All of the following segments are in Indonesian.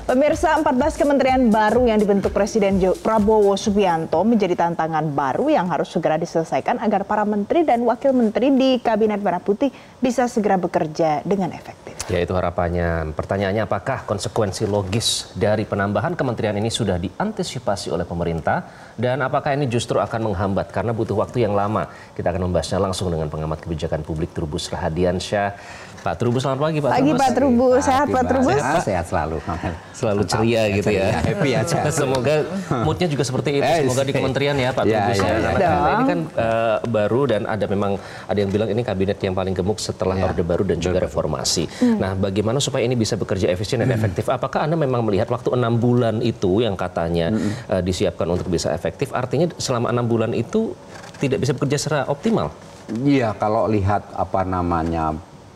Pemirsa, 14 kementerian baru yang dibentuk Presiden Prabowo Subianto menjadi tantangan baru yang harus segera diselesaikan agar para menteri dan wakil menteri di Kabinet Merah Putih bisa segera bekerja dengan efektif. Ya, itu harapannya. Pertanyaannya, apakah konsekuensi logis dari penambahan kementerian ini sudah diantisipasi oleh pemerintah? Dan apakah ini justru akan menghambat karena butuh waktu yang lama? Kita akan membahasnya langsung dengan pengamat kebijakan publik Trubus Rahadiansyah. Pak Trubus, selamat pagi Pak. Pagi Pak Trubus, sehat Pak Trubus? Sehat selalu. Selalu ceria gitu ya. Happy aja. Semoga moodnya juga seperti itu. Semoga di kementerian ya Pak Trubus. Karena ini kan baru dan memang ada yang bilang ini kabinet yang paling gemuk setelah Orde Baru dan juga reformasi. Nah, bagaimana supaya ini bisa bekerja efisien dan efektif? Apakah Anda memang melihat waktu 6 bulan itu yang katanya disiapkan untuk bisa efektif, artinya selama 6 bulan itu tidak bisa bekerja secara optimal? Iya, kalau lihat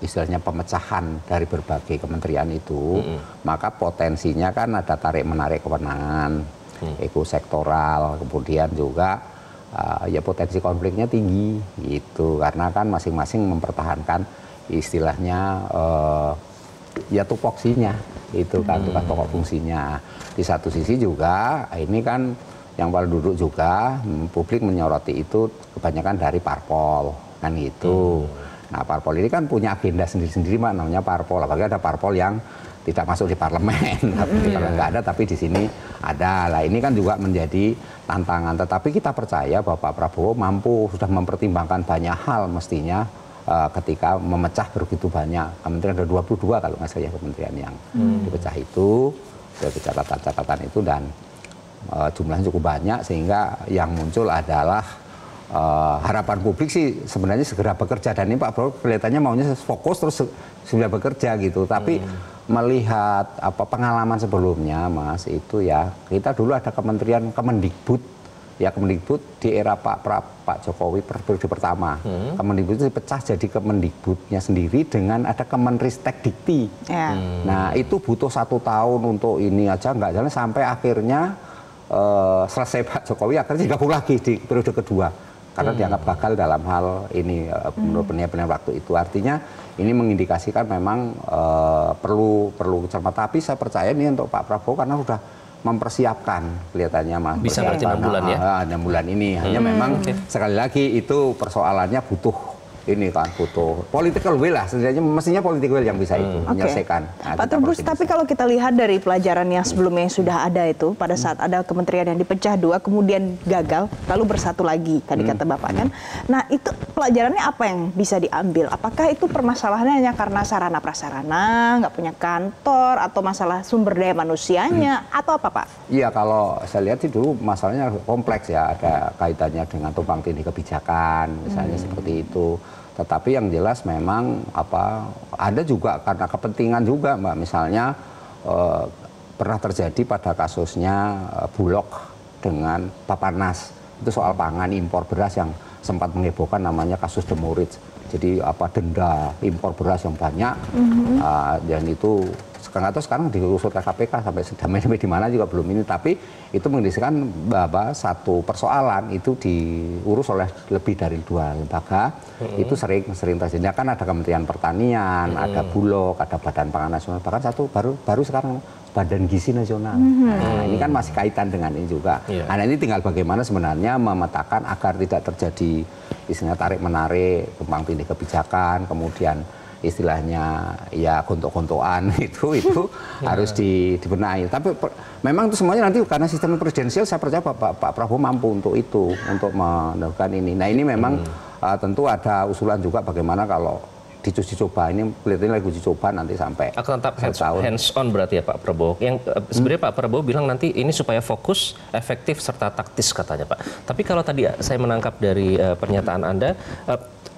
istilahnya pemecahan dari berbagai kementerian itu, maka potensinya kan ada tarik-menarik kewenangan, ekosektoral, kemudian juga ya potensi konfliknya tinggi gitu, karena kan masing-masing mempertahankan istilahnya ya tupoksinya itu kan, tugas pokok fungsinya. Di satu sisi juga ini kan yang paling duduk juga publik menyoroti itu kebanyakan dari parpol kan gitu. Nah, parpol ini kan punya agenda sendiri-sendiri, namanya parpol. Apalagi ada parpol yang tidak masuk di parlemen, nggak ada, tapi di sini ada. Lah ini kan juga menjadi tantangan. Tetapi kita percaya bahwa Pak Prabowo mampu sudah mempertimbangkan banyak hal mestinya ketika memecah begitu banyak kementerian, ada 22 kalau nggak salah kementerian yang dipecah itu, dari catatan-catatan itu, dan jumlahnya cukup banyak sehingga yang muncul adalah harapan publik sih sebenarnya segera bekerja, dan ini Pak Prabowo kelihatannya maunya fokus terus sudah bekerja gitu. Tapi melihat pengalaman sebelumnya, Mas, itu ya kita dulu ada kementerian Kemendikbud, ya Kemendikbud di era Pak Jokowi periode pertama. Kemendikbud itu dipecah jadi Kemendikbudnya sendiri dengan ada Kemenristek Dikti. Nah itu butuh 1 tahun untuk ini aja nggak jalan sampai akhirnya selesai Pak Jokowi akhirnya digabung lagi di periode kedua. Karena dianggap gagal dalam hal ini menurut penilaian waktu itu. Artinya ini mengindikasikan memang perlu kecermatan. Tapi saya percaya ini untuk Pak Prabowo karena sudah mempersiapkan kelihatannya, Mas. Bisa berarti 6 bulan ya? 6 bulan ini. Hanya memang sekali lagi itu persoalannya butuh ini kan, butuh political will lah. Setidaknya mestinya political will yang bisa itu menyelesaikan. Nah, Pak Trubus, tapi kalau kita lihat dari pelajaran yang sebelumnya yang sudah ada itu, pada saat ada kementerian yang dipecah 2, kemudian gagal, lalu bersatu lagi, tadi kata Bapak kan. Nah itu pelajarannya apa yang bisa diambil? Apakah itu permasalahannya hanya karena sarana prasarana, nggak punya kantor, atau masalah sumber daya manusianya, atau apa Pak? Iya, kalau saya lihat sih dulu masalahnya kompleks ya, ada kaitannya dengan tumpang tindih kebijakan, misalnya seperti itu. Tetapi yang jelas memang ada juga karena kepentingan juga, Mbak. Misalnya pernah terjadi pada kasusnya Bulog dengan Baparnas, itu soal pangan impor beras yang sempat menghebohkan, namanya kasus Demurits. Jadi denda impor beras yang banyak, dan itu sekarang diusut ke KPK sampai di mana juga belum ini, tapi itu mengindikasikan bahwa satu persoalan itu diurus oleh lebih dari 2 lembaga. Itu sering terjadi. Kan ada Kementerian Pertanian, ada Bulog, ada Badan Pangan Nasional, bahkan satu baru sekarang Badan Gizi Nasional. Nah, ini kan masih kaitan dengan ini juga. Nah, ini tinggal bagaimana sebenarnya memetakan agar tidak terjadi istilahnya tarik-menarik, tumpang tindih kebijakan, kemudian istilahnya ya gontok-gontokan itu harus dibenahi. Tapi memang itu semuanya nanti karena sistem presidensial, saya percaya Pak Prabowo mampu untuk itu, untuk melakukan ini. Nah ini memang tentu ada usulan juga bagaimana kalau diuji coba, ini kelihatannya lagi uji coba nanti sampai akan tetap hands on berarti ya Pak Prabowo. Yang sebenarnya Pak Prabowo bilang nanti ini supaya fokus, efektif serta taktis katanya Pak. Tapi kalau tadi saya menangkap dari pernyataan Anda,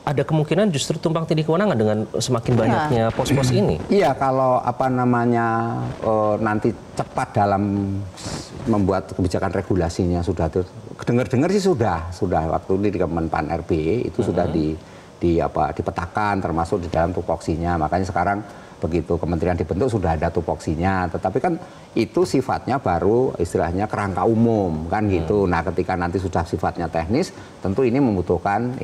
ada kemungkinan justru tumpang tindih kewenangan dengan semakin banyaknya pos-pos ini. Iya, kalau nanti cepat dalam membuat kebijakan regulasinya sudah dengar-dengar sih sudah waktu ini di Kemenpan RB itu sudah dipetakan termasuk di dalam tupoksinya. Makanya sekarang begitu kementerian dibentuk sudah ada tupoksinya. Tetapi kan itu sifatnya baru istilahnya kerangka umum kan gitu. Nah, ketika nanti sudah sifatnya teknis, tentu ini membutuhkan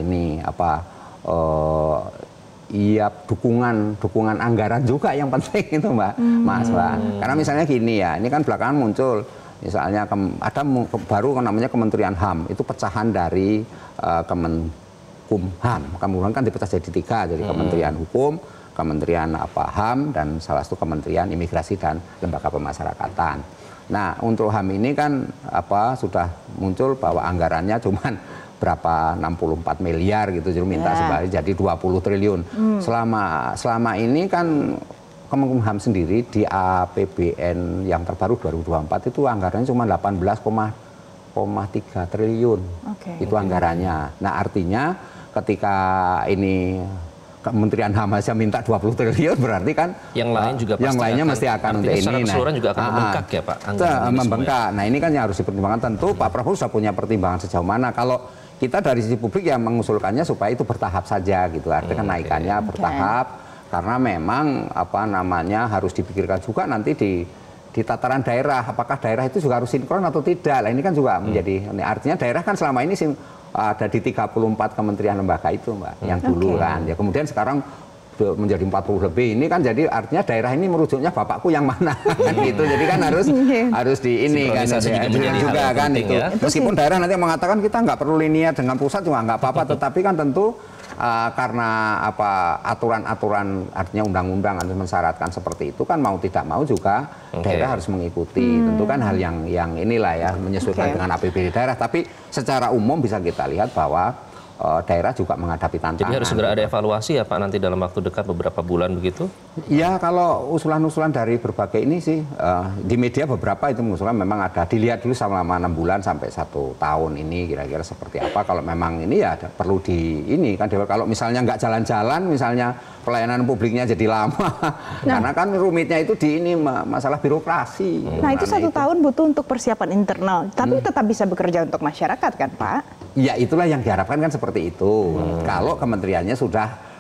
iya dukungan anggaran juga yang penting itu Mbak, Mas Mbak. Karena misalnya gini ya, ini kan belakangan muncul, misalnya ada baru namanya Kementerian HAM, itu pecahan dari Kemenkumham. Kemudian kan dipecah jadi 3, jadi Kementerian Hukum, Kementerian HAM, dan salah satu Kementerian Imigrasi dan Lembaga Pemasyarakatan. Nah, untuk HAM ini kan sudah muncul bahwa anggarannya cuman berapa 64 miliar gitu, jadi minta sebalik jadi 20 triliun. Selama ini kan Kemenkumham sendiri di APBN yang terbaru 2024 itu anggarannya cuma 18,3 triliun. Itu anggarannya. Nah, artinya ketika ini Kementerian HAM aja minta 20 triliun, berarti kan yang lain juga pasti yang lainnya mesti akan untuk ini. Secara keseluruhan juga akan membengkak ya Pak? Membengkak. Nah, ini kan yang harus dipertimbangkan. Tentu Pak Prabowo sudah punya pertimbangan sejauh mana. Kalau kita dari sisi publik yang mengusulkannya supaya itu bertahap saja gitu. Artinya kenaikannya bertahap, karena memang harus dipikirkan juga nanti di tataran daerah, apakah daerah itu juga harus sinkron atau tidak. Nah, ini kan juga menjadi, artinya daerah kan selama ini ada di 34 kementerian lembaga itu Mbak, yang dulu kan. Ya kemudian sekarang menjadi 40 lebih. Ini kan jadi artinya daerah ini merujuknya bapakku yang mana kan gitu. Jadi kan harus di ini kan juga kan itu. Ya. Meskipun daerah nanti mengatakan kita nggak perlu linear dengan pusat juga nggak apa-apa, tetapi kan tentu karena aturan-aturan artinya undang-undang mensyaratkan seperti itu kan mau tidak mau juga daerah harus mengikuti. Tentu kan hal yang inilah ya menyesuaikan dengan APBD daerah, tapi secara umum bisa kita lihat bahwa daerah juga menghadapi tantangan. Jadi harus segera ada evaluasi ya Pak nanti dalam waktu dekat beberapa bulan begitu? Ya kalau usulan-usulan dari berbagai ini sih di media beberapa itu mengusulkan memang ada dilihat dulu selama 6 bulan sampai 1 tahun ini kira-kira seperti apa. Kalau memang ini ya perlu di ini kan kalau misalnya nggak jalan-jalan misalnya pelayanan publiknya jadi lama karena kan rumitnya itu di ini masalah birokrasi. Nah itu 1 tahun butuh untuk persiapan internal tapi tetap bisa bekerja untuk masyarakat kan Pak? Ya itulah yang diharapkan kan seperti itu. Kalau kementeriannya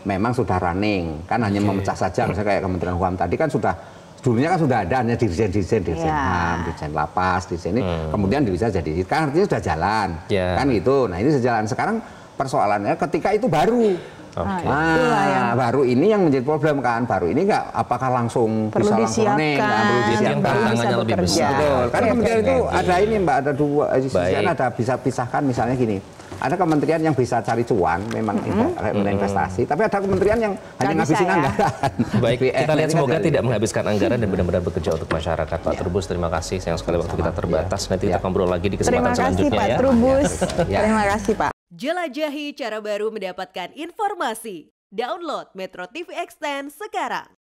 memang sudah running, kan hanya memecah saja. Misalnya kayak Kementerian Hukum tadi kan dulunya kan sudah ada hanya dirjen HAM, dirjen Lapas, dirjen ini, kemudian bisa jadi, kan artinya sudah jalan, kan gitu. Nah ini sejalan. Sekarang persoalannya ketika itu baru. Baru ini yang menjadi problem kan. Baru ini apakah langsung perlu bisa langsung running, perlu disiapkan. Tantangannya lebih besar. Betul. Karena kementerian itu ada ini Mbak, ada 2 di sisi ada bisa pisahkan misalnya gini. Ada kementerian yang bisa cari cuan, memang investasi, tapi ada kementerian yang hanya ngabisin anggaran. Baik, kita lihat semoga tidak menghabiskan anggaran dan benar-benar bekerja untuk masyarakat. Pak Trubus, terima kasih. Sayang sekali waktu kita terbatas. Nanti kita ngobrol lagi di kesempatan selanjutnya ya. Terima kasih Pak Trubus. Terima kasih Pak. Jelajahi cara baru mendapatkan informasi. Download Metro TV Extend sekarang.